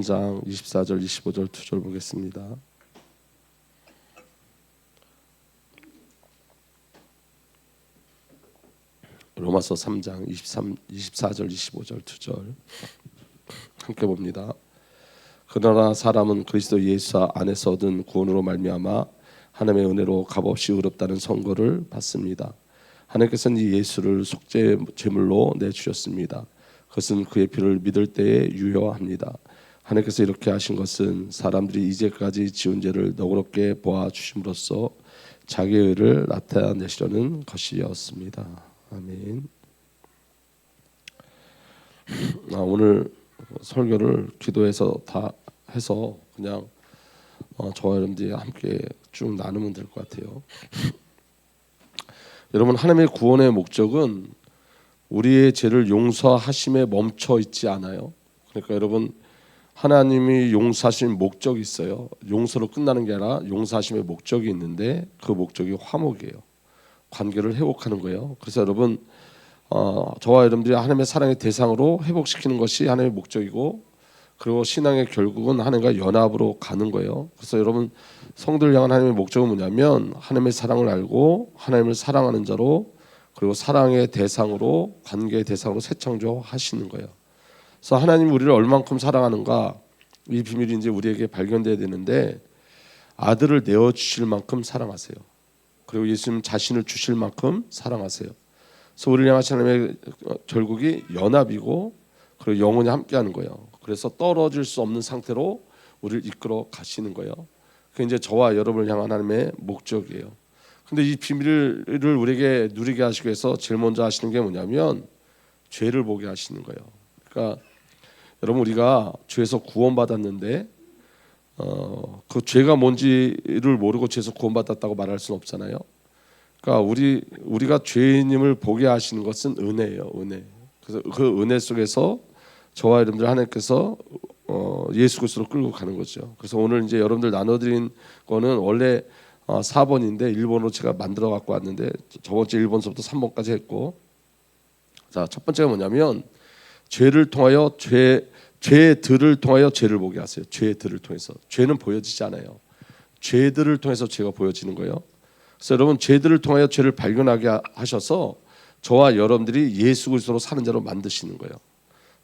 장 24절 25절 2절 보겠습니다. 로마서 3장 24절 25절 2절 함께 봅니다. 그러나 사람은 그리스도 예수 안에서 얻은 구원으로 말미암아 하나님의 은혜로 값없이 의롭다는 선고를 받습니다. 하나님께서는 이 예수를 속죄 제물로 내주셨습니다. 그것은 그의 피를 믿을 때에 유효합니다. 하나님께서 이렇게 하신 것은 사람들이 이제까지 지은 죄를 너그럽게 보아 주심으로써 자기의 의를 나타내시려는 것이었습니다. 아멘. 오늘 설교를 기도해서 다 해서 그냥 저와 여러분들이 함께 쭉 나누면 될 것 같아요. 여러분, 하나님의 구원의 목적은 우리의 죄를 용서하심에 멈춰 있지 않아요. 그러니까 여러분, 하나님이 용서하신 목적이 있어요. 용서로 끝나는 게 아니라 용서하심의 목적이 있는데 그 목적이 화목이에요. 관계를 회복하는 거예요. 그래서 여러분, 저와 여러분들이 하나님의 사랑의 대상으로 회복시키는 것이 하나님의 목적이고, 그리고 신앙의 결국은 하나님과 연합으로 가는 거예요. 그래서 여러분, 성도를 향한 하나님의 목적은 뭐냐면 하나님의 사랑을 알고 하나님을 사랑하는 자로, 그리고 사랑의 대상으로, 관계의 대상으로 재창조하시는 거예요. 그래서 하나님이 우리를 얼만큼 사랑하는가, 이 비밀이 이제 우리에게 발견돼야 되는데, 아들을 내어 주실 만큼 사랑하세요. 그리고 예수님 자신을 주실 만큼 사랑하세요. 그래서 우리를 향하신 하나님의 결국이 연합이고, 그리고 영원히 함께하는 거예요. 그래서 떨어질 수 없는 상태로 우리를 이끌어 가시는 거예요. 그게 이제 저와 여러분을 향한 하나님의 목적이에요. 근데 이 비밀을 우리에게 누리게 하시기 위해서 제일 먼저 하시는 게 뭐냐면 죄를 보게 하시는 거예요. 그러니까 여러분, 우리가 죄에서 구원받았는데 그 죄가 뭔지를 모르고 죄에서 구원받았다고 말할 수는 없잖아요. 그러니까 우리가 죄인임을 보게 하시는 것은 은혜예요, 은혜. 그래서 그 은혜 속에서 저와 여러분들 하나님께서 예수 그리스도로 끌고 가는 거죠. 그래서 오늘 이제 여러분들 나눠드린 거는 원래 4번인데 일본어로 제가 만들어 갖고 왔는데, 저번 주 1번서부터 3번까지 했고, 자, 첫 번째가 뭐냐면 죄를 통하여 죄들을 통하여 죄를 보게 하세요. 죄들을 통해서. 죄는 보여지지 않아요. 죄들을 통해서 죄가 보여지는 거예요. 그래서 여러분, 죄들을 통하여 죄를 발견하게 하셔서 저와 여러분들이 예수 그리스도로 사는 자로 만드시는 거예요.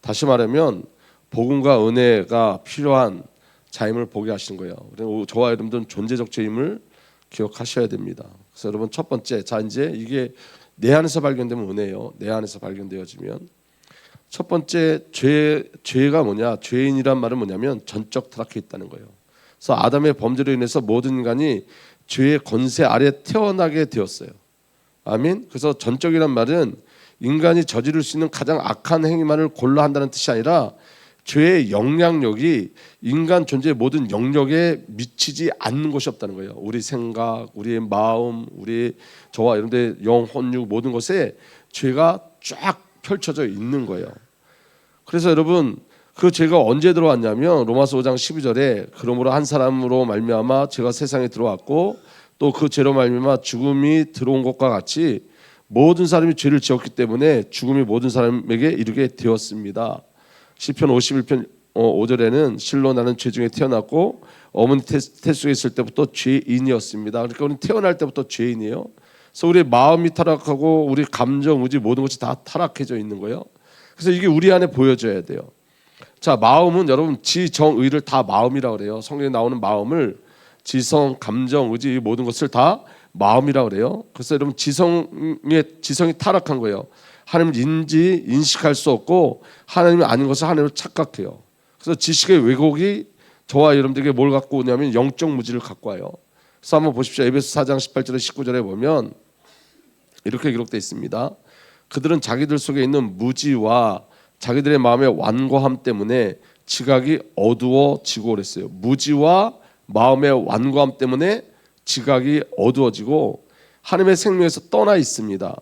다시 말하면 복음과 은혜가 필요한 자임을 보게 하시는 거예요. 그리고 저와 여러분들은 존재적 죄임을 기억하셔야 됩니다. 그래서 여러분, 첫 번째, 자, 이제 이게 내 안에서 발견되면 은혜예요. 내 안에서 발견되어지면 첫 번째, 죄가 뭐냐? 죄인이란 말은 뭐냐면 전적 타락해 있다는 거예요. 그래서 아담의 범죄로 인해서 모든 인간이 죄의 권세 아래 태어나게 되었어요. 아멘. 그래서 전적이란 말은 인간이 저지를 수 있는 가장 악한 행위만을 골라 한다는 뜻이 아니라 죄의 영향력이 인간 존재의 모든 영역에 미치지 않는 것이 없다는 거예요. 우리 생각, 우리의 마음, 저와 여러분들의 영, 혼육 모든 것에 죄가 쫙 펼쳐져 있는 거예요. 그래서 여러분, 그 죄가 언제 들어왔냐면 로마서 5장 12절에 그러므로 한 사람으로 말미암아 죄가 세상에 들어왔고 또 그 죄로 말미암아 죽음이 들어온 것과 같이 모든 사람이 죄를 지었기 때문에 죽음이 모든 사람에게 이르게 되었습니다. 시편 51편 5절에는 실로 나는 죄 중에 태어났고 어머니 태 속에 있을 때부터 죄인이었습니다. 그러니까 우리는 태어날 때부터 죄인이에요. 그래서 우리의 마음이 타락하고 우리 감정, 의지 모든 것이 다 타락해져 있는 거예요. 그래서 이게 우리 안에 보여져야 돼요. 자, 마음은 여러분 지정의를 다 마음이라고 그래요. 성경에 나오는 마음을 지성, 감정, 의지 모든 것을 다 마음이라고 그래요. 그래서 여러분 지성이 타락한 거예요. 하나님을 인식할 수 없고 하나님이 아닌 것을 하나님을 착각해요. 그래서 지식의 왜곡이 저와 여러분들에게 뭘 갖고 오냐면 영적 무지를 갖고 와요. 그래서 한번 보십시오. 에베소 4장 18절에 19절에 보면 이렇게 기록되어 있습니다. 그들은 자기들 속에 있는 무지와 자기들의 마음의 완고함 때문에 지각이 어두워지고 그랬어요. 무지와 마음의 완고함 때문에 지각이 어두워지고 하나님의 생명에서 떠나 있습니다.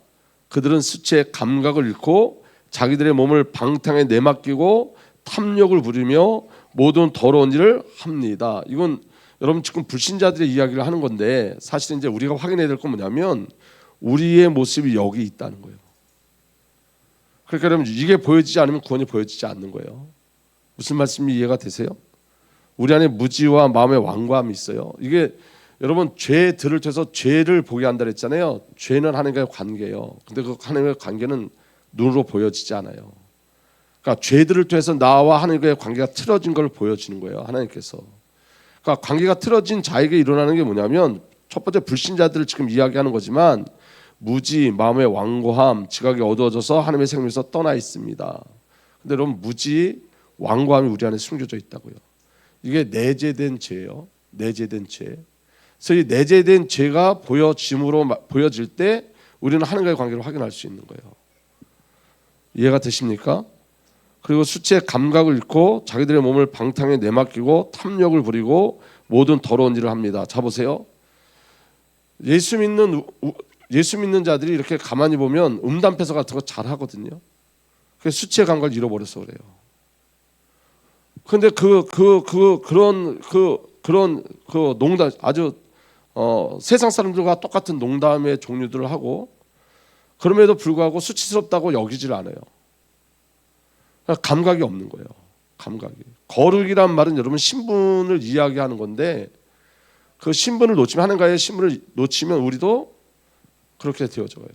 그들은 수치의 감각을 잃고 자기들의 몸을 방탕에 내맡기고 탐욕을 부리며 모든 더러운 일을 합니다. 이건 여러분 지금 불신자들의 이야기를 하는 건데, 사실은 이제 우리가 확인해야 될 건 뭐냐면 우리의 모습이 여기 있다는 거예요. 그러니까 여러분, 이게 보여지지 않으면 구원이 보여지지 않는 거예요. 무슨 말씀이 이해가 되세요? 우리 안에 무지와 마음의 완고함이 있어요. 이게 여러분 죄들을 통해서 죄를 보게 한다 그랬잖아요. 죄는 하나님과의 관계예요. 근데 그 하나님과의 관계는 눈으로 보여지지 않아요. 그러니까 죄들을 통해서 나와 하나님과의 관계가 틀어진 걸 보여주는 거예요. 하나님께서. 그러니까 관계가 틀어진 자에게 일어나는 게 뭐냐면 첫 번째 불신자들을 지금 이야기하는 거지만 무지, 마음의 완고함, 지각이 어두워져서 하나님의 생명에서 떠나 있습니다. 근데 여러분 무지, 완고함이 우리 안에 숨겨져 있다고요. 이게 내재된 죄예요. 내재된 죄. 그래서 이 내재된 죄가 보여질 때 우리는 하나님과의 관계를 확인할 수 있는 거예요. 이해가 되십니까? 그리고 수치의 감각을 잃고 자기들의 몸을 방탕에 내맡기고 탐욕을 부리고 모든 더러운 일을 합니다. 자 보세요. 예수 믿는 자들이 이렇게 가만히 보면 음담패서 같은 거 잘 하거든요. 그래서 수치의 감각을 잃어버려서 그래요. 근데 그런 농담 아주 세상 사람들과 똑같은 농담의 종류들을 하고 그럼에도 불구하고 수치스럽다고 여기질 않아요. 감각이 없는 거예요. 감각이. 거룩이란 말은 여러분 신분을 이야기하는 건데 그 신분을 놓치면 하나님과의 신분을 놓치면 우리도 그렇게 되어져요.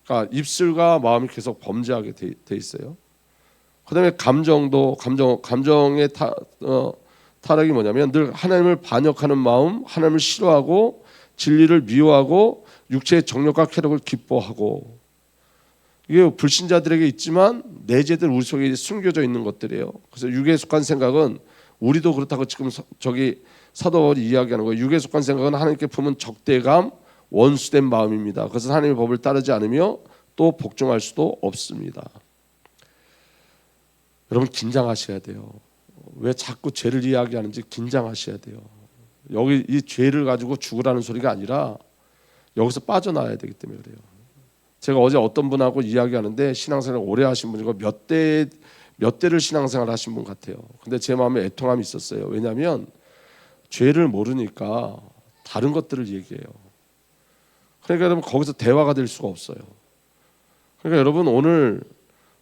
그러니까 입술과 마음이 계속 범죄하게 돼 있어요. 그다음에 감정의 타락이 뭐냐면 늘 하나님을 반역하는 마음, 하나님을 싫어하고 진리를 미워하고 육체의 정욕과 쾌락을 기뻐하고 이게 불신자들에게 있지만 내재들 우리 속에 숨겨져 있는 것들이에요. 그래서 육에 속한 생각은 우리도 그렇다고 지금 저기 사도 바울이 이야기하는 거예요. 육에 속한 생각은 하나님께 품은 적대감, 원수된 마음입니다. 그것은 하나님의 법을 따르지 않으며 또 복종할 수도 없습니다. 여러분 긴장하셔야 돼요. 왜 자꾸 죄를 이야기하는지 긴장하셔야 돼요. 여기 이 죄를 가지고 죽으라는 소리가 아니라 여기서 빠져나와야 되기 때문에 그래요. 제가 어제 어떤 분하고 이야기하는데 신앙생활 오래 하신 분이고 몇 대를 신앙생활 하신 분 같아요. 근데 제 마음에 애통함이 있었어요. 왜냐하면 죄를 모르니까 다른 것들을 얘기해요. 그러니까 여러분 거기서 대화가 될 수가 없어요. 그러니까 여러분 오늘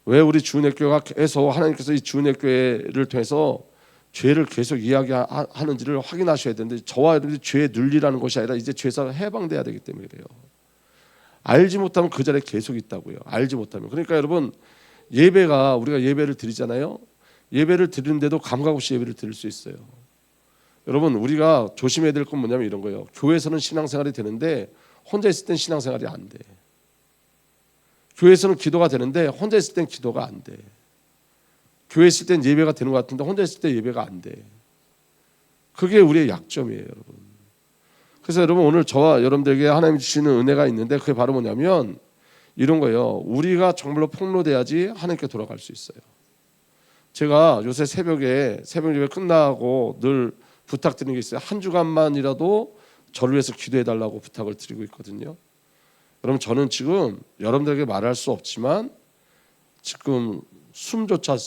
왜 우리 주은혜교회가 계속 하나님께서 이 주은혜교회를 통해서 죄를 계속 이야기하는지를 확인하셔야 되는데 저와 여러분이 죄에 눌리라는 것이 아니라 이제 죄에서 해방돼야 되기 때문에 그래요. 알지 못하면 그 자리에 계속 있다고요. 알지 못하면. 그러니까 여러분 우리가 예배를 드리잖아요. 예배를 드리는데도 감각 없이 예배를 드릴 수 있어요. 여러분 우리가 조심해야 될 건 뭐냐면 이런 거예요. 교회에서는 신앙생활이 되는데 혼자 있을 땐 신앙생활이 안 돼. 교회에서는 기도가 되는데 혼자 있을 땐 기도가 안 돼. 교회에 있을 땐 예배가 되는 것 같은데 혼자 있을 때 예배가 안 돼. 그게 우리의 약점이에요, 여러분. 그래서 여러분 오늘 저와 여러분들에게 하나님 주시는 은혜가 있는데 그게 바로 뭐냐면 이런 거예요. 우리가 정말로 폭로돼야지 하나님께 돌아갈 수 있어요. 제가 요새 새벽 예배 끝나고 늘 부탁드리는 게 있어요. 한 주간만이라도 저를 위해서 기도해 달라고 부탁을 드리고 있거든요. 여러분 저는 지금 여러분들에게 말할 수 없지만 지금 숨조차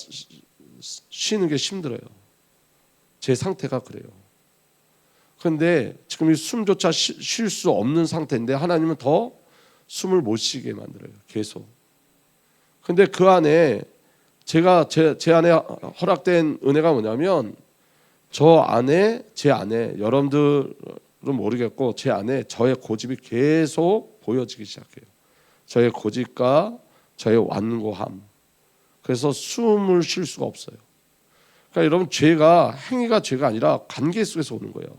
쉬는 게 힘들어요. 제 상태가 그래요. 그런데 지금 이 숨조차 쉴 수 없는 상태인데 하나님은 더 숨을 못 쉬게 만들어요. 계속. 그런데 그 안에 제 안에 허락된 은혜가 뭐냐면 제 안에 여러분들은 모르겠고 제 안에 저의 고집이 계속 보여지기 시작해요. 저의 고집과 저의 완고함. 그래서 숨을 쉴 수가 없어요. 그러니까 여러분 행위가 죄가 아니라 관계 속에서 오는 거예요.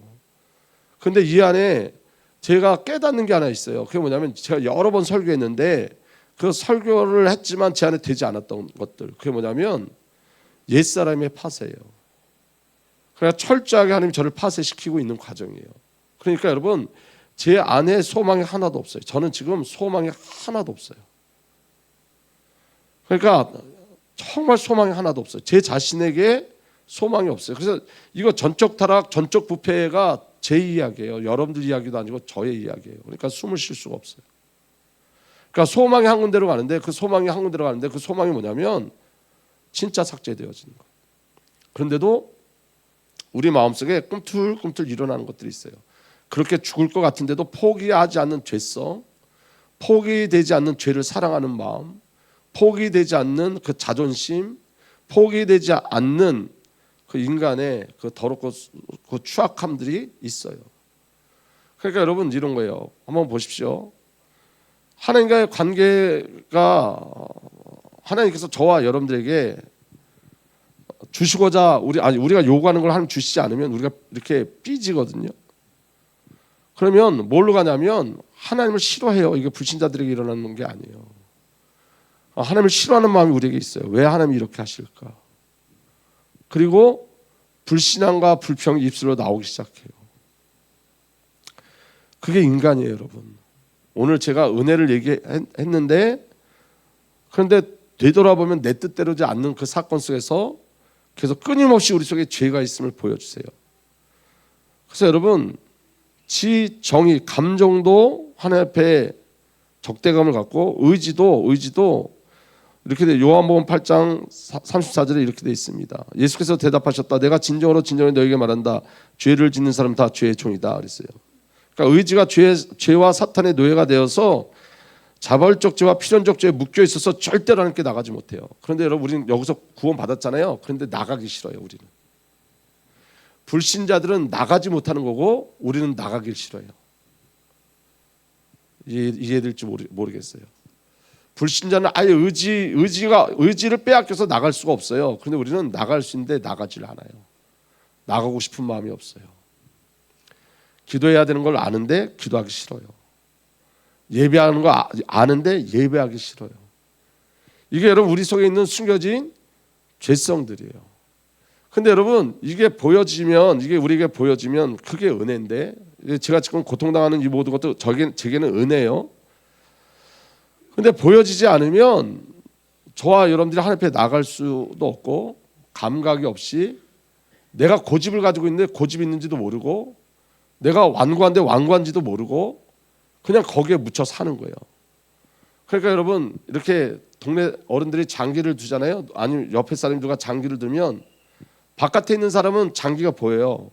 근데 이 안에 제가 깨닫는 게 하나 있어요. 그게 뭐냐면 제가 여러 번 설교했는데 그 설교를 했지만 제 안에 되지 않았던 것들. 그게 뭐냐면 옛사람의 파쇄예요. 그러니까 철저하게 하나님이 저를 파쇄시키고 있는 과정이에요. 그러니까 여러분 제 안에 소망이 하나도 없어요. 저는 지금 소망이 하나도 없어요. 그러니까 정말 소망이 하나도 없어요. 제 자신에게 소망이 없어요. 그래서 이거 전적 타락, 전적 부패가 제 이야기예요. 여러분들 이야기도 아니고 저의 이야기예요. 그러니까 숨을 쉴 수가 없어요. 그러니까 소망이 한 군데로 가는데 그 소망이 뭐냐면 진짜 삭제되어지는 거예요. 그런데도 우리 마음속에 꿈틀꿈틀 일어나는 것들이 있어요. 그렇게 죽을 것 같은데도 포기하지 않는 죄성, 포기되지 않는 죄를 사랑하는 마음, 포기되지 않는 그 자존심, 포기되지 않는 그 인간의 그 더럽고 그 추악함들이 있어요. 그러니까 여러분 이런 거예요. 한번 보십시오. 하나님과의 관계가 하나님께서 저와 여러분들에게 주시고자 우리가 요구하는 걸 하나님 주시지 않으면 우리가 이렇게 삐지거든요. 그러면 뭘로 가냐면 하나님을 싫어해요. 이게 불신자들에게 일어나는 게 아니에요. 하나님을 싫어하는 마음이 우리에게 있어요. 왜 하나님이 이렇게 하실까? 그리고 불신앙과 불평이 입술로 나오기 시작해요. 그게 인간이에요, 여러분. 오늘 제가 은혜를 얘기했는데 그런데 되돌아보면 내 뜻대로지 않는 그 사건 속에서 계속 끊임없이 우리 속에 죄가 있음을 보여주세요. 그래서 여러분 지, 정의, 감정도 하나님 앞에 적대감을 갖고 의지도 이렇게 돼. 요한복음 8장 34절에 이렇게 돼 있습니다. 예수께서 대답하셨다. 내가 진정으로 너에게 말한다. 죄를 짓는 사람 다 죄의 종이다 그랬어요. 그러니까 의지가 죄와 사탄의 노예가 되어서 자발적 죄와 필연적 죄에 묶여 있어서 절대로 하나님께 나가지 못해요. 그런데 여러분 우리는 여기서 구원 받았잖아요. 그런데 나가기 싫어요. 우리는 불신자들은 나가지 못하는 거고 우리는 나가길 싫어요. 이해될지 모르겠어요. 불신자는 아예 의지를 빼앗겨서 나갈 수가 없어요. 그런데 우리는 나갈 수 있는데 나가질 않아요. 나가고 싶은 마음이 없어요. 기도해야 되는 걸 아는데 기도하기 싫어요. 예배하는 거 아는데 예배하기 싫어요. 이게 여러분 우리 속에 있는 숨겨진 죄성들이에요. 근데 여러분 이게 우리에게 보여지면 그게 은혜인데 제가 지금 고통당하는 이 모든 것도 제게는 은혜예요. 근데 보여지지 않으면 저와 여러분들이 하나님 앞에 나갈 수도 없고 감각이 없이 내가 고집을 가지고 있는데 고집이 있는지도 모르고 내가 완고한데 완고한지도 모르고 그냥 거기에 묻혀 사는 거예요. 그러니까 여러분 이렇게 동네 어른들이 장기를 두잖아요. 아니면 옆에 사람이 누가 장기를 두면 바깥에 있는 사람은 장기가 보여요.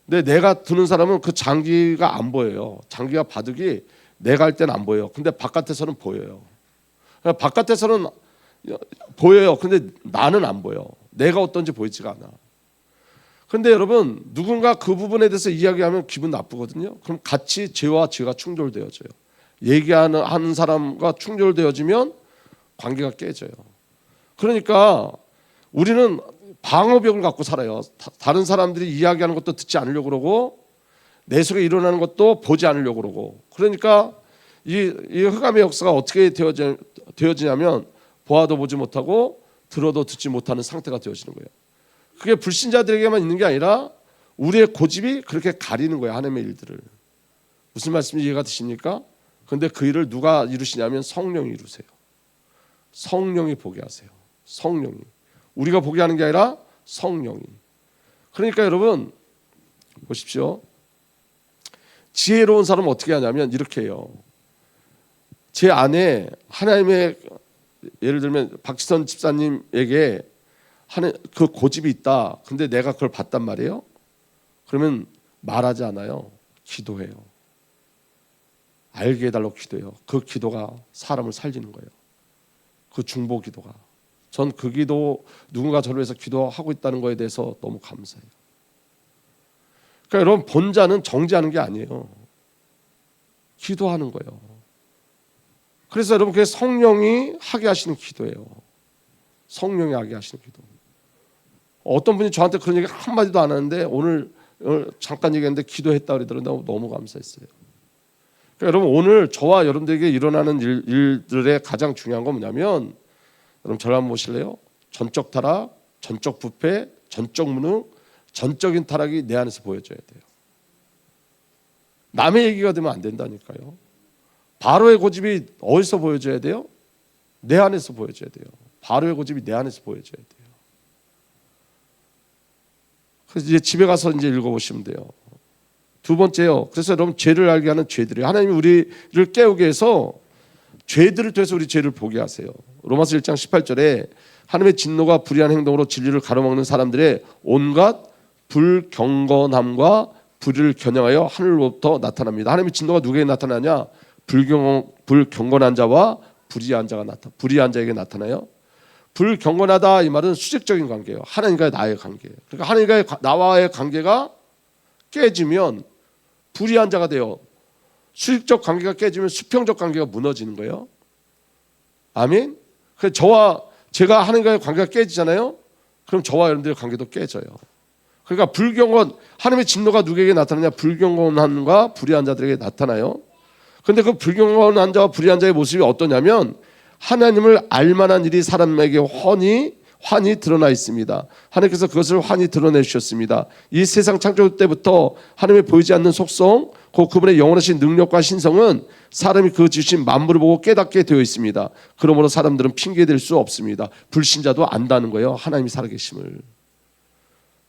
근데 내가 두는 사람은 그 장기가 안 보여요. 장기가 바둑이 내가 할 때는 안 보여요. 근데 바깥에서는 보여요. 바깥에서는 보여요. 근데 나는 안 보여. 내가 어떤지 보이지가 않아. 그런데 여러분 누군가 그 부분에 대해서 이야기하면 기분 나쁘거든요. 그럼 같이 죄가 충돌되어져요. 얘기하는 사람과 충돌되어지면 관계가 깨져요. 그러니까 우리는 방어벽을 갖고 살아요. 다른 사람들이 이야기하는 것도 듣지 않으려고 그러고 내 속에 일어나는 것도 보지 않으려고 그러고 그러니까 이 흑암의 역사가 어떻게 되어지냐면 보아도 보지 못하고 들어도 듣지 못하는 상태가 되어지는 거예요. 그게 불신자들에게만 있는 게 아니라 우리의 고집이 그렇게 가리는 거예요. 하나님의 일들을. 무슨 말씀인지 이해가 되십니까? 그런데 그 일을 누가 이루시냐면 성령이 이루세요. 성령이 보게 하세요. 성령이. 우리가 보게 하는 게 아니라 성령이. 그러니까 여러분 보십시오. 지혜로운 사람은 어떻게 하냐면 이렇게 해요. 제 안에 하나님의 예를 들면 박지선 집사님에게 하는 그 고집이 있다. 근데 내가 그걸 봤단 말이에요. 그러면 말하지 않아요. 기도해요. 알게 해달라고 기도해요. 그 기도가 사람을 살리는 거예요. 그 중보 기도가. 전 그 기도 누군가 저를 위해서 기도하고 있다는 거에 대해서 너무 감사해요. 그러니까 여러분 본자는 정죄하는 게 아니에요. 기도하는 거예요. 그래서 여러분 그게 성령이 하게 하시는 기도예요. 성령이 하게 하시는 기도. 어떤 분이 저한테 그런 얘기 한마디도 안 하는데 오늘 잠깐 얘기했는데 기도했다 그러더라고요. 너무 감사했어요. 그러니까 여러분 오늘 저와 여러분들에게 일어나는 일들의 가장 중요한 건 뭐냐면 여러분 저를 한번 보실래요? 전적 타락, 전적 부패, 전적 무능, 전적인 타락이 내 안에서 보여져야 돼요. 남의 얘기가 되면 안 된다니까요. 바로의 고집이 어디서 보여져야 돼요? 내 안에서 보여져야 돼요. 바로의 고집이 내 안에서 보여져야 돼요. 그래서 이제 집에 가서 이제 읽어보시면 돼요. 두 번째요. 그래서 여러분 죄를 알게 하는 죄들이 하나님이 우리를 깨우게 해서 죄들을 통해서 우리 죄를 보게 하세요. 로마서 1장 18절에 하나님의 진노가 불의한 행동으로 진리를 가로막는 사람들의 온갖 불경건함과 불의를 겨냥하여 하늘로부터 나타납니다. 하나님의 진노가 누구에게 나타나냐? 불경건한 자와 불의한 자에게 나타나요. 불경건하다 이 말은 수직적인 관계예요. 하나님과의 나의 관계. 그러니까 하나님과의 나와의 관계가 깨지면 불의한 자가 돼요. 수직적 관계가 깨지면 수평적 관계가 무너지는 거예요. 아멘. 그래서 제가 하나님과의 관계가 깨지잖아요. 그럼 저와 여러분들의 관계도 깨져요. 그러니까 불경건, 하나님의 진노가 누구에게 나타나냐? 불경건함과 불의한 자들에게 나타나요. 그런데 그 불경건한 자와 불의한 자의 모습이 어떠냐면 하나님을 알만한 일이 사람에게 환히 드러나 있습니다. 하나님께서 그것을 환히 드러내주셨습니다. 이 세상 창조 때부터 하나님의 보이지 않는 속성, 그분의 영원하신 능력과 신성은 사람이 그 지으신 만물을 보고 깨닫게 되어 있습니다. 그러므로 사람들은 핑계댈 수 없습니다. 불신자도 안다는 거예요. 하나님이 살아계심을.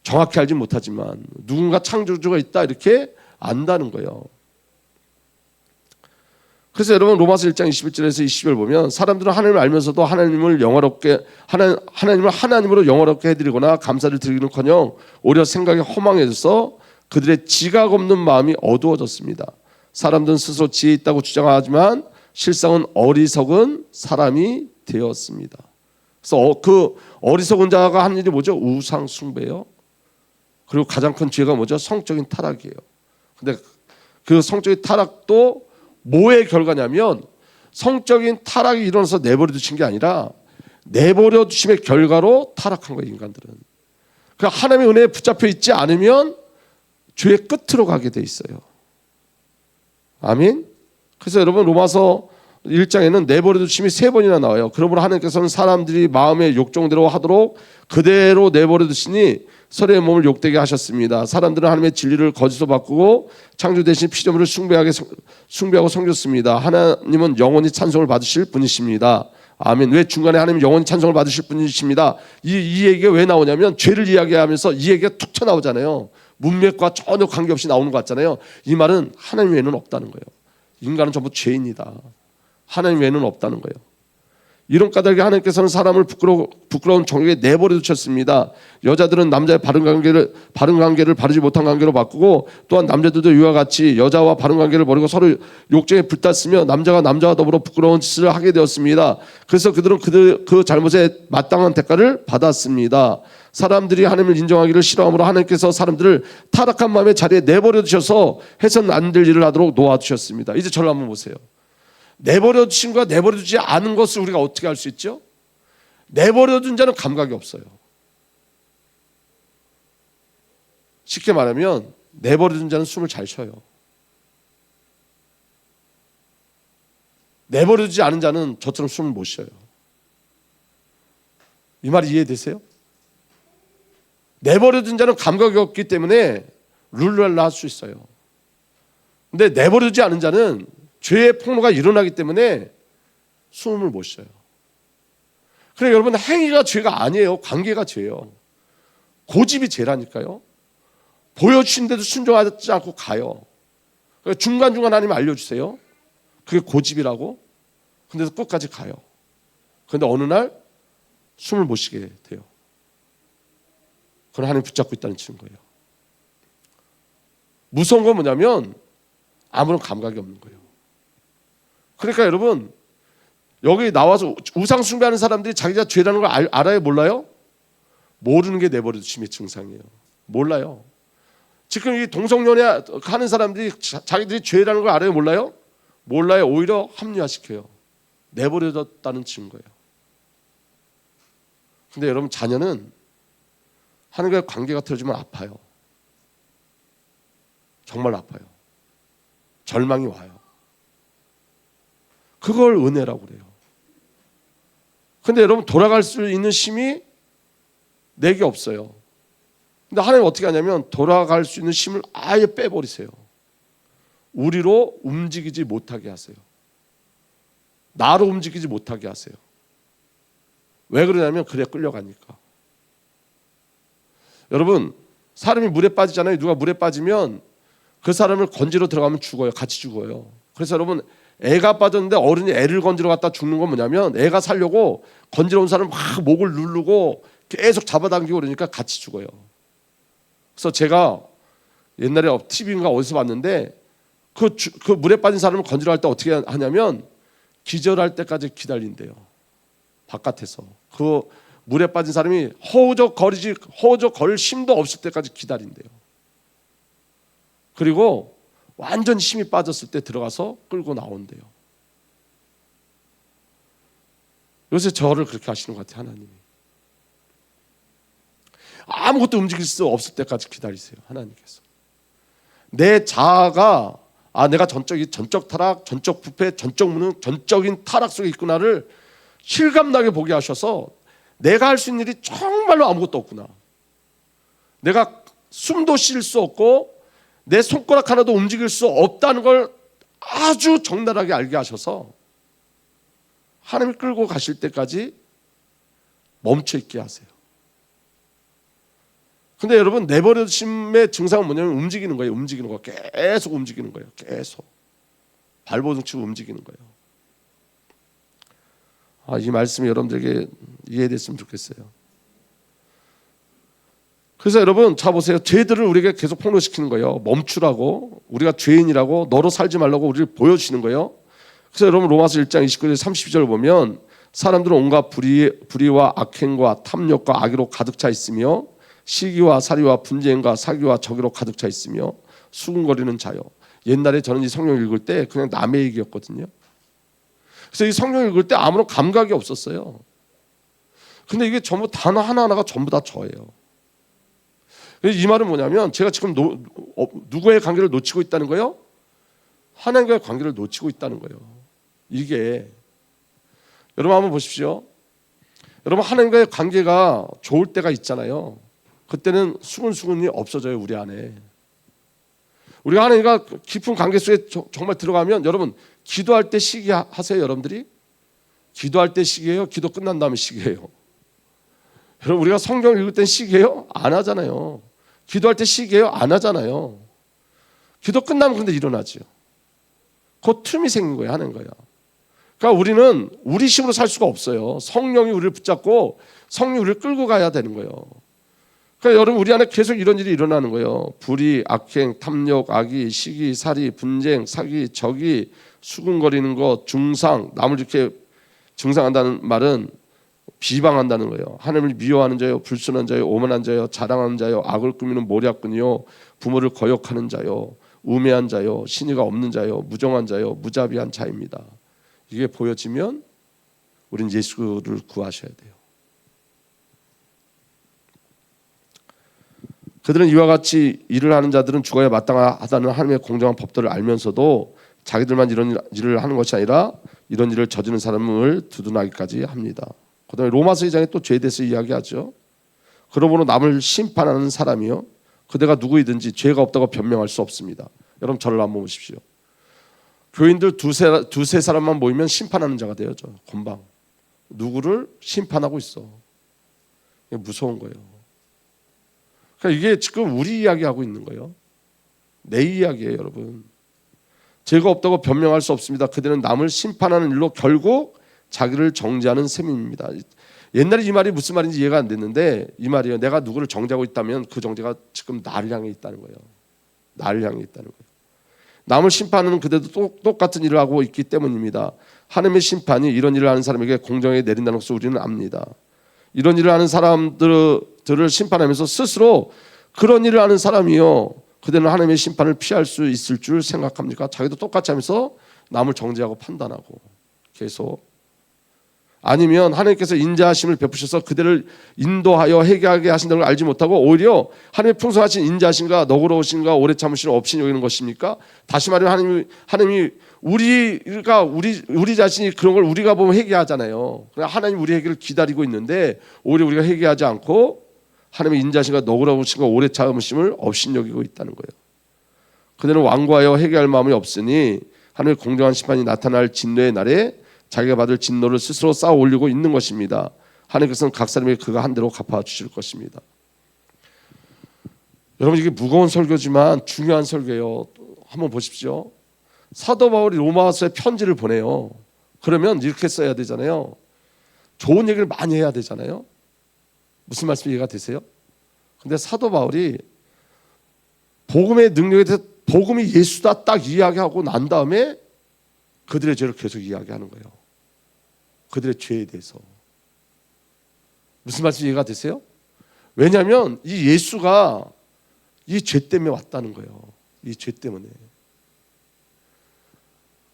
정확히 알지 못하지만 누군가 창조주가 있다 이렇게 안다는 거예요. 그래서 여러분 로마서 1장 21절에서 20절 보면 사람들은 하나님을 알면서도 하나님을 하나님으로 영화롭게 해드리거나 감사를 드리기는커녕 오히려 생각이 허망해져서 그들의 지각 없는 마음이 어두워졌습니다. 사람들은 스스로 지혜 있다고 주장하지만 실상은 어리석은 사람이 되었습니다. 그래서 그 어리석은 자가 하는 일이 뭐죠? 우상 숭배예요. 그리고 가장 큰 죄가 뭐죠? 성적인 타락이에요. 근데 그 성적인 타락도 뭐의 결과냐면 성적인 타락이 일어나서 내버려 두신 게 아니라 내버려 두심의 결과로 타락한 거예요. 인간들은. 그러니까 하나님의 은혜에 붙잡혀 있지 않으면 죄의 끝으로 가게 돼 있어요. 아멘. 그래서 여러분 로마서 1장에는 내버려 두심이 3번이나 나와요. 그러므로 하나님께서는 사람들이 마음의 욕정대로 하도록 그대로 내버려 두시니 서로의 몸을 욕되게 하셨습니다. 사람들은 하나님의 진리를 거짓으로 바꾸고 창조 대신 피조물을 숭배하고 섬겼습니다. 하나님은 영원히 찬송을 받으실 분이십니다. 아멘. 왜 중간에 하나님 영원히 찬송을 받으실 분이십니다. 이 얘기가 왜 나오냐면 죄를 이야기하면서 이 얘기가 툭 튀어나오잖아요. 문맥과 전혀 관계없이 나오는 것 같잖아요. 이 말은 하나님 외에는 없다는 거예요. 인간은 전부 죄인이다. 하나님 외에는 없다는 거예요. 이런 까닭에 하나님께서는 사람을 부끄러운 정욕에 내버려 두셨습니다. 여자들은 남자의 바른 관계를 바르지 못한 관계로 바꾸고 또한 남자들도 이와 같이 여자와 바른 관계를 버리고 서로 욕정에 불탔으며 남자가 남자와 더불어 부끄러운 짓을 하게 되었습니다. 그래서 그들은 그 잘못에 마땅한 대가를 받았습니다. 사람들이 하나님을 인정하기를 싫어하므로 하나님께서 사람들을 타락한 마음의 자리에 내버려 두셔서 해서는 안 될 일을 하도록 놓아두셨습니다. 이제 저를 한번 보세요. 내버려 두신 것과 내버려 두지 않은 것을 우리가 어떻게 알 수 있죠? 내버려 둔 자는 감각이 없어요. 쉽게 말하면 내버려 둔 자는 숨을 잘 쉬어요. 내버려 두지 않은 자는 저처럼 숨을 못 쉬어요. 이 말이 이해되세요? 내버려 둔 자는 감각이 없기 때문에 룰랄라 할 수 있어요. 근데 내버려 두지 않은 자는 죄의 폭로가 일어나기 때문에 숨을 못 쉬어요. 그래 여러분 행위가 죄가 아니에요. 관계가 죄예요. 고집이 죄라니까요. 보여주신데도 순종하지 않고 가요. 그러니까 중간중간 하나님 알려주세요. 그게 고집이라고. 근데도 끝까지 가요. 그런데 어느 날 숨을 못 쉬게 돼요. 그건 하나님 붙잡고 있다는 증거예요. 무서운 건 뭐냐면 아무런 감각이 없는 거예요. 그러니까 여러분 여기 나와서 우상 숭배하는 사람들이 자기가 죄라는 걸 알아요? 몰라요? 모르는 게 내버려 두심의 증상이에요. 몰라요. 지금 이 동성연애 하는 사람들이 자기들이 죄라는 걸 알아요? 몰라요? 몰라요. 오히려 합리화시켜요. 내버려뒀다는 증거예요. 근데 여러분 자녀는 하나님과의 관계가 틀어지면 아파요. 정말 아파요. 절망이 와요. 그걸 은혜라고 그래요. 근데 여러분 돌아갈 수 있는 힘이 내게 없어요. 근데 하나님 어떻게 하냐면 돌아갈 수 있는 힘을 아예 빼버리세요. 우리로 움직이지 못하게 하세요. 나로 움직이지 못하게 하세요. 왜 그러냐면 그래 끌려가니까. 여러분 사람이 물에 빠지잖아요. 누가 물에 빠지면 그 사람을 건지러 들어가면 죽어요. 같이 죽어요. 그래서 여러분 애가 빠졌는데 어른이 애를 건지러 갔다 죽는 건 뭐냐면 애가 살려고 건지러 온 사람은 막 목을 누르고 계속 잡아당기고 그러니까 같이 죽어요. 그래서 제가 옛날에 TV인가 어디서 봤는데 그 물에 빠진 사람을 건지러 할 때 어떻게 하냐면 기절할 때까지 기다린대요. 바깥에서 그 물에 빠진 사람이 허우적거릴 힘도 없을 때까지 기다린대요. 그리고 완전 힘이 빠졌을 때 들어가서 끌고 나온대요. 요새 저를 그렇게 하시는 것 같아요. 하나님이 아무것도 움직일 수 없을 때까지 기다리세요. 하나님께서 내 자아가 내가 전적 타락, 전적 부패, 전적 무능, 전적인 타락 속에 있구나를 실감나게 보게 하셔서 내가 할 수 있는 일이 정말로 아무것도 없구나, 내가 숨도 쉴 수 없고 내 손가락 하나도 움직일 수 없다는 걸 아주 적나라하게 알게 하셔서 하나님이 끌고 가실 때까지 멈춰 있게 하세요. 근데 여러분, 내버려심의 증상은 뭐냐면 움직이는 거예요. 움직이는 거, 계속 움직이는 거예요. 계속 발버둥 치고 움직이는 거예요. 이 말씀이 여러분들에게 이해됐으면 좋겠어요. 그래서 여러분, 자 보세요. 죄들을 우리에게 계속 폭로시키는 거예요. 멈추라고, 우리가 죄인이라고, 너로 살지 말라고 우리를 보여주시는 거예요. 그래서 여러분, 로마서 1장 29절 30절을 보면 사람들은 온갖 불의와 악행과 탐욕과 악의로 가득 차 있으며 시기와 살이와 분쟁과 사기와 적의로 가득 차 있으며 수군거리는 자요. 옛날에 저는 이 성경 읽을 때 그냥 남의 얘기였거든요. 그래서 이 성경 읽을 때 아무런 감각이 없었어요. 근데 이게 전부 단어 하나하나가 전부 다 저예요. 이 말은 뭐냐면 제가 지금 누구의 관계를 놓치고 있다는 거예요? 하나님과의 관계를 놓치고 있다는 거예요. 이게 여러분 한번 보십시오. 여러분, 하나님과의 관계가 좋을 때가 있잖아요. 그때는 수근수근이 없어져요. 우리 안에 우리가 하나님과 깊은 관계 속에 정말 들어가면, 여러분, 기도할 때 시기하세요? 여러분들이 기도할 때 시기해요? 기도 끝난 다음에 시기해요? 여러분, 우리가 성경 읽을 땐 시기해요? 안 하잖아요. 기도할 때 시기해요? 안 하잖아요. 기도 끝나면 근데 일어나죠. 그 틈이 생긴 거예요. 하는 거야. 그러니까 우리는 우리 힘으로 살 수가 없어요. 성령이 우리를 붙잡고 성령이 우리를 끌고 가야 되는 거예요. 그러니까 여러분, 우리 안에 계속 이런 일이 일어나는 거예요. 불의, 악행, 탐욕, 악의, 시기, 살이, 분쟁, 사기, 적이, 수군거리는 것, 중상. 남을 이렇게 중상한다는 말은 비방한다는 거예요. 하나님을 미워하는 자요, 불순한 자요, 오만한 자요, 자랑하는 자요, 악을 꾸미는 모략꾼이요, 부모를 거역하는 자요, 우매한 자요, 신의가 없는 자요, 무정한 자요, 무자비한 자입니다. 이게 보여지면 우리는 예수를 구하셔야 돼요. 그들은 이와 같이 일을 하는 자들은 죽어야 마땅하다는 하나님의 공정한 법도를 알면서도 자기들만 이런 일을 하는 것이 아니라 이런 일을 저지르는 사람을 두둔하기까지 합니다. 그다음에 로마서 2장에 또 죄에 대해서 이야기하죠. 그러므로 남을 심판하는 사람이요, 그대가 누구이든지 죄가 없다고 변명할 수 없습니다. 여러분, 저를 한번 보십시오. 교인들 두세 사람만 모이면 심판하는 자가 돼요. 저 금방 누구를 심판하고 있어. 이게 무서운 거예요. 그러니까 이게 지금 우리 이야기하고 있는 거예요. 내 이야기예요. 여러분, 죄가 없다고 변명할 수 없습니다. 그들은 남을 심판하는 일로 결국 자기를 정죄하는 셈입니다. 옛날에 이 말이 무슨 말인지 이해가 안 됐는데, 이 말이에요. 내가 누구를 정죄하고 있다면 그 정죄가 지금 나를 향해 있다는 거예요. 나를 향해 있다는 거예요. 남을 심판하는 그들도 똑같은 일을 하고 있기 때문입니다. 하나님의 심판이 이런 일을 하는 사람에게 공정하게 내린다는 것을 우리는 압니다. 이런 일을 하는 사람들을 심판하면서 스스로 그런 일을 하는 사람이요, 그들은 하나님의 심판을 피할 수 있을 줄 생각합니까? 자기도 똑같이 하면서 남을 정죄하고 판단하고 계속. 아니면 하나님께서 인자하심을 베푸셔서 그들을 인도하여 회개하게 하신다는 걸 알지 못하고 오히려 하나님의 풍성하신 인자하심과 너그러우심과 오래 참으심을 없이 여기는 것입니까? 다시 말하면 하나님이 우리 자신이 그런 걸 우리가 보면 회개하잖아요. 하나님 우리 회개를 기다리고 있는데 오히려 우리가 회개하지 않고 하나님의 인자하심과 너그러우심과 오래 참으심을 없이 여기고 있다는 거예요. 그들은 완고하여 회개할 마음이 없으니 하나님의 공정한 심판이 나타날 진노의 날에 자기가 받을 진노를 스스로 쌓아 올리고 있는 것입니다. 하나님께서는 각 사람에게 그가 한 대로 갚아주실 것입니다. 여러분, 이게 무거운 설교지만 중요한 설교예요. 한번 보십시오. 사도 바울이 로마서에 편지를 보내요. 그러면 이렇게 써야 되잖아요. 좋은 얘기를 많이 해야 되잖아요. 무슨 말씀이 이해가 되세요? 근데 사도 바울이 복음의 능력에 대해서 복음이 예수다 딱 이야기하고 난 다음에 그들의 죄를 계속 이야기하는 거예요. 그들의 죄에 대해서. 무슨 말씀 이해가 되세요? 왜냐하면 이 예수가 이 죄 때문에 왔다는 거예요. 이 죄 때문에.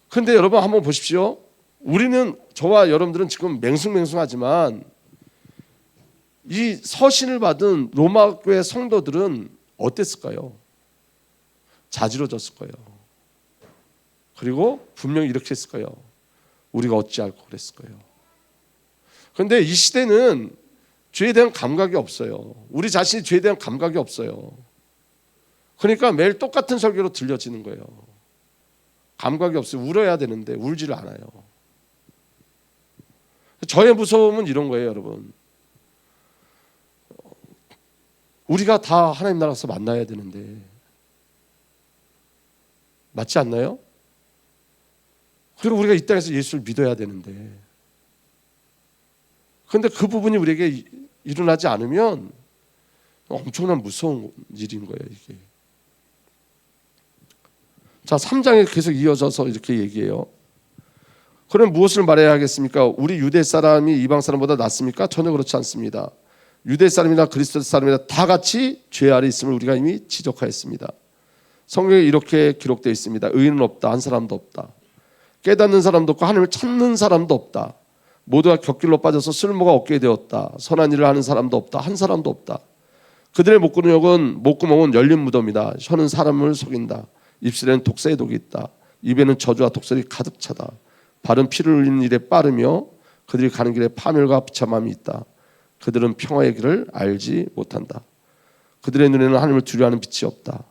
그런데 여러분 한번 보십시오. 우리는, 저와 여러분들은 지금 맹숭맹숭하지만 이 서신을 받은 로마 교회 성도들은 어땠을까요? 자지러졌을 거예요. 그리고 분명히 이렇게 했을 거예요. 우리가 어찌 알고 그랬을 거예요. 그런데 이 시대는 죄에 대한 감각이 없어요. 우리 자신이 죄에 대한 감각이 없어요. 그러니까 매일 똑같은 설교로 들려지는 거예요. 감각이 없어요. 울어야 되는데 울지를 않아요. 저의 무서움은 이런 거예요, 여러분. 우리가 다 하나님 나라에서 만나야 되는데 맞지 않나요? 그리고 우리가 이 땅에서 예수를 믿어야 되는데, 그런데 그 부분이 우리에게 일어나지 않으면 엄청난 무서운 일인 거예요, 이게. 자, 3장에 계속 이어져서 이렇게 얘기해요. 그럼 무엇을 말해야 하겠습니까? 우리 유대 사람이 이방 사람보다 낫습니까? 전혀 그렇지 않습니다. 유대 사람이나 그리스도 사람이나 다 같이 죄 아래 있음을 우리가 이미 지적하였습니다. 성경에 이렇게 기록되어 있습니다. 의인은 없다, 한 사람도 없다. 깨닫는 사람도 없고 하나님을 찾는 사람도 없다. 모두가 곁길로 빠져서 쓸모가 없게 되었다. 선한 일을 하는 사람도 없다, 한 사람도 없다. 그들의 목구멍은 열린 무덤이다. 혀는 사람을 속인다. 입술에는 독사의 독이 있다. 입에는 저주와 독설이 가득 차다. 발은 피를 흘리는 일에 빠르며 그들이 가는 길에 파멸과 비참함이 있다. 그들은 평화의 길을 알지 못한다. 그들의 눈에는 하나님을 두려워하는 빛이 없다.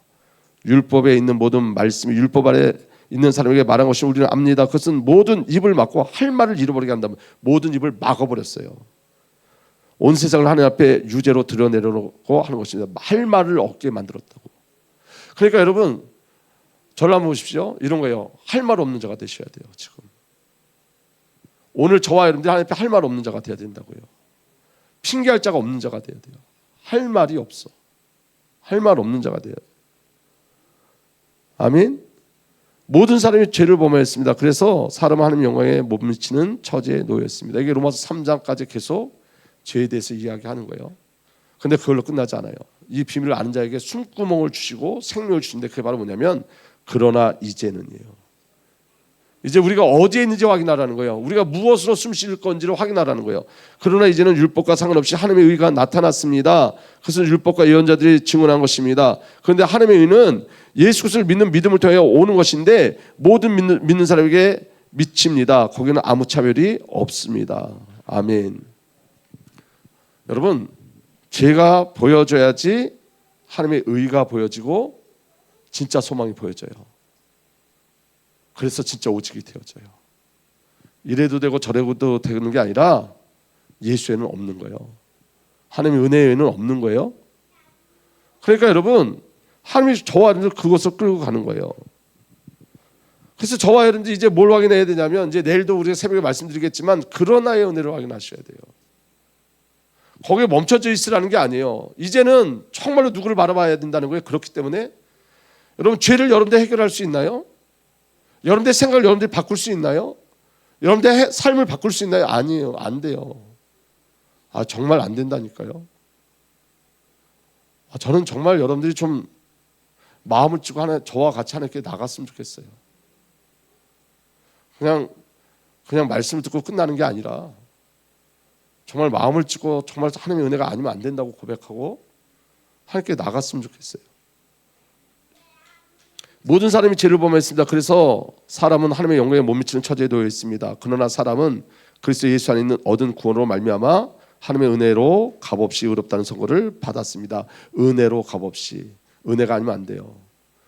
율법에 있는 모든 말씀이 율법 아래 있는 사람에게 말한 것이 우리는 압니다. 그것은 모든 입을 막고 할 말을 잃어버리게 한다면 모든 입을 막아버렸어요. 온 세상을 하나님 앞에 유죄로 드러내려고 하는 것입니다. 할 말을 없게 만들었다고. 그러니까 여러분, 저를 한번 보십시오. 이런 거예요. 할 말 없는 자가 되셔야 돼요. 지금 오늘 저와 여러분들이 하나님 앞에 할 말 없는 자가 돼야 된다고요. 핑계할 자가 없는 자가 돼야 돼요. 할 말이 없어. 할 말 없는 자가 돼요. 아멘. 모든 사람이 죄를 범하였습니다. 그래서 사람은 하나님 영광에 못 미치는 처지에 놓였습니다. 이게 로마서 3장까지 계속 죄에 대해서 이야기하는 거예요. 그런데 그걸로 끝나지 않아요. 이 비밀을 아는 자에게 숨구멍을 주시고 생명을 주시는데 그게 바로 뭐냐면 그러나 이제는이에요. 이제 우리가 어디에 있는지 확인하라는 거예요. 우리가 무엇으로 숨 쉴 건지를 확인하라는 거예요. 그러나 이제는 율법과 상관없이 하나님의 의가 나타났습니다. 그것은 율법과 예언자들이 증언한 것입니다. 그런데 하나님의 의는 예수 그리스도를 믿는 믿음을 통해 오는 것인데 모든 믿는 사람에게 미칩니다. 거기는 아무 차별이 없습니다. 아멘. 여러분, 죄가 보여져야지 하나님의 의가 보여지고 진짜 소망이 보여져요. 그래서 진짜 오직이 되어져요. 이래도 되고 저래도 되는 게 아니라 예수에는 없는 거예요. 하나님의 은혜에는 없는 거예요. 그러니까 여러분, 하나님이 저와 여러분들 그것을 끌고 가는 거예요. 그래서 저와 여러분들 이제 뭘 확인해야 되냐면, 이제 내일도 우리가 새벽에 말씀드리겠지만 그러나의 은혜를 확인하셔야 돼요. 거기에 멈춰져 있으라는 게 아니에요. 이제는 정말로 누구를 바라봐야 된다는 거예요. 그렇기 때문에 여러분, 죄를 여러분들 해결할 수 있나요? 여러분들의 생각을 여러분들이 바꿀 수 있나요? 여러분들의 삶을 바꿀 수 있나요? 아니에요. 안 돼요. 정말 안 된다니까요. 저는 정말 여러분들이 좀 마음을 찌고 저와 같이 하나님께 나갔으면 좋겠어요. 그냥 말씀을 듣고 끝나는 게 아니라 정말 마음을 찌고 정말 하나님의 은혜가 아니면 안 된다고 고백하고 하나님께 나갔으면 좋겠어요. 모든 사람이 죄를 범했습니다. 그래서 사람은 하나님의 영광에 못 미치는 처지에 놓여 있습니다. 그러나 사람은 그리스도 예수 안에 있는 얻은 구원으로 말미암아 하나님의 은혜로 값없이 의롭다는 선고를 받았습니다. 은혜로 값없이. 은혜가 아니면 안 돼요.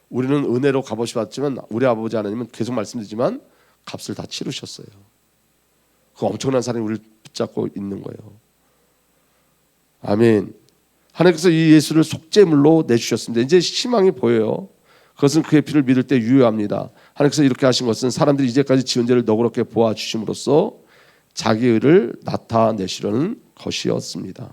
우리는 은혜로 값없이 받지만 우리 아버지 하나님은 계속 말씀드리지만 값을 다 치르셨어요. 그 엄청난 사랑이 우리를 붙잡고 있는 거예요. 아멘. 하나님께서 이 예수를 속죄물로 내주셨습니다. 이제 희망이 보여요. 그것은 그의 피를 믿을 때 유효합니다. 하나님께서 이렇게 하신 것은 사람들이 이제까지 지은 죄를 너그럽게 보아주심으로써 자기의 의를 나타내시려는 것이었습니다.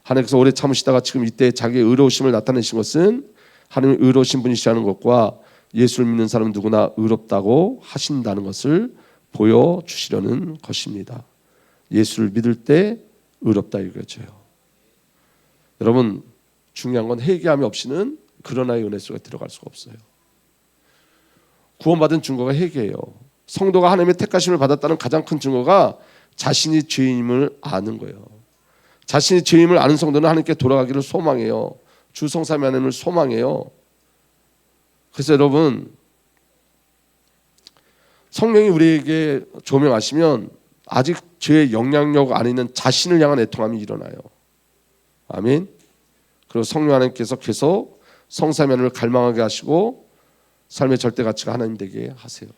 하나님께서 오래 참으시다가 지금 이때 자기의 의로우심을 나타내신 것은 하나님의 의로우신 분이시라는 것과 예수를 믿는 사람은 누구나 의롭다고 하신다는 것을 보여주시려는 것입니다. 예수를 믿을 때 의롭다 이거죠. 여러분 중요한 건 회개함이 없이는 그러나의 은혜 속에 들어갈 수가 없어요. 구원받은 증거가 회개예요. 성도가 하나님의 택하심을 받았다는 가장 큰 증거가 자신이 죄인임을 아는 거예요. 자신이 죄인임을 아는 성도는 하나님께 돌아가기를 소망해요. 주 성삼위 하나님을 소망해요. 그래서 여러분 성령이 우리에게 조명하시면 아직 죄의 영향력 안에 있는 자신을 향한 애통함이 일어나요. 아멘. 그리고 성령 하나님께서 계속 성삼위 하나님을 갈망하게 하시고 삶의 절대 가치가 하나님 되게 하세요.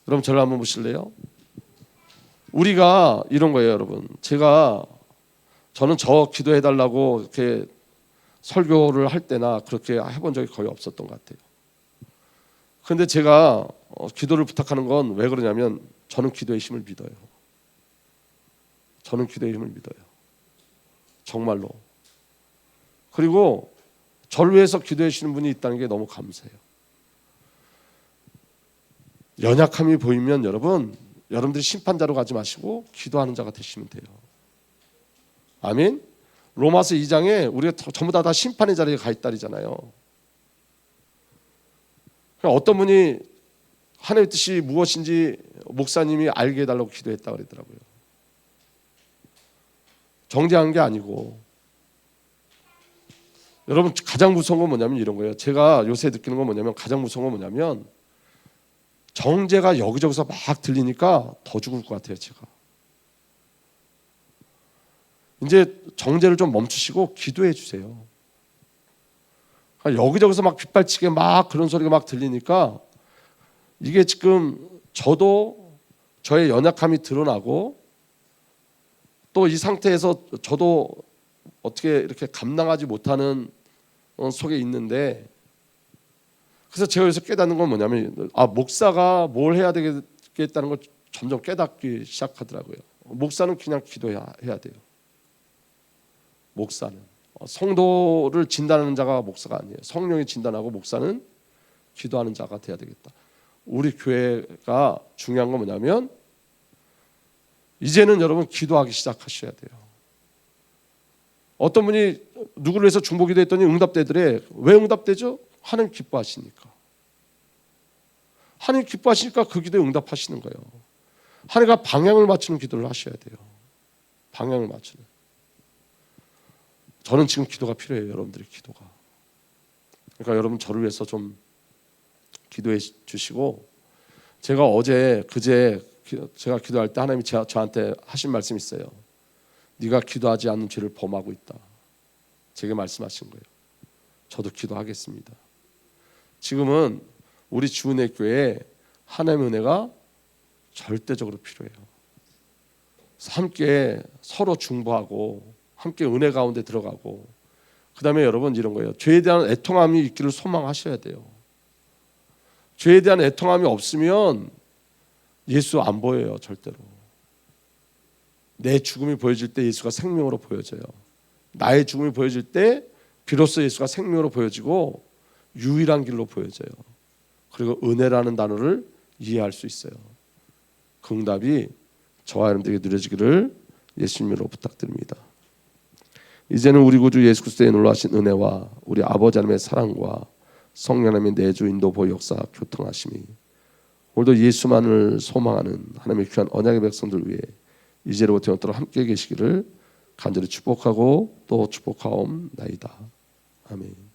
그럼 저를 한번 보실래요? 우리가 이런 거예요, 여러분. 저는 저 기도해달라고 이렇게 설교를 할 때나 그렇게 해본 적이 거의 없었던 것 같아요. 그런데 제가 기도를 부탁하는 건 왜 그러냐면 저는 기도의 힘을 믿어요. 저는 기도의 힘을 믿어요. 정말로. 그리고 저를 위해서 기도해 주시는 분이 있다는 게 너무 감사해요. 연약함이 보이면 여러분들이 심판자로 가지 마시고 기도하는 자가 되시면 돼요. 아멘. 로마서 2장에 우리가 전부 다 심판의 자리에 가 있다잖아요. 어떤 분이 하나님의 뜻이 무엇인지 목사님이 알게 해달라고 기도했다 그러더라고요. 정죄한 게 아니고. 여러분 가장 무서운 건 뭐냐면 이런 거예요. 제가 요새 느끼는 건 뭐냐면 가장 무서운 건 뭐냐면 정죄가 여기저기서 막 들리니까 더 죽을 것 같아요. 제가 이제 정죄를 좀 멈추시고 기도해 주세요. 여기저기서 막 빗발치게 막 그런 소리가 막 들리니까 이게 지금 저도 저의 연약함이 드러나고 또 이 상태에서 저도 어떻게 이렇게 감당하지 못하는 속에 있는데, 그래서 제가 여기서 깨닫는 건 뭐냐면 목사가 뭘 해야 되겠다는 걸 점점 깨닫기 시작하더라고요. 목사는 그냥 기도해야 돼요. 목사는 성도를 진단하는 자가 목사가 아니에요. 성령이 진단하고 목사는 기도하는 자가 돼야 되겠다. 우리 교회가 중요한 건 뭐냐면 이제는 여러분 기도하기 시작하셔야 돼요. 어떤 분이 누구를 위해서 중보기도 했더니 응답되더래. 왜 응답되죠? 하나님 기뻐하시니까. 하나님 기뻐하시니까 그 기도에 응답하시는 거예요. 하나님과 방향을 맞추는 기도를 하셔야 돼요. 방향을 맞추는. 저는 지금 기도가 필요해요. 여러분들의 기도가. 그러니까 여러분 저를 위해서 좀 기도해 주시고, 제가 그제 제가 기도할 때 하나님이 저한테 하신 말씀이 있어요. 네가 기도하지 않는 죄를 범하고 있다. 제게 말씀하신 거예요. 저도 기도하겠습니다. 지금은 우리 주은혜 교회에 하나님의 은혜가 절대적으로 필요해요. 함께 서로 중보하고 함께 은혜 가운데 들어가고, 그 다음에 여러분 이런 거예요. 죄에 대한 애통함이 있기를 소망하셔야 돼요. 죄에 대한 애통함이 없으면 예수 안 보여요. 절대로. 내 죽음이 보여질 때 예수가 생명으로 보여져요. 나의 죽음이 보여질 때 비로소 예수가 생명으로 보여지고 유일한 길로 보여져요. 그리고 은혜라는 단어를 이해할 수 있어요. 그 응답이 저와 여러분들에게 누려지기를 예수님으로 부탁드립니다. 이제는 우리 구주 예수 그리스도의 놀라신 은혜와 우리 아버지 하나님의 사랑과 성령 하나님의 내주 인도 보호 역사 교통하심이 오늘도 예수만을 소망하는 하나님의 귀한 언약의 백성들 위해 이제로부터 영원토록 함께 계시기를 간절히 축복하고 또 축복하옵나이다. 아멘.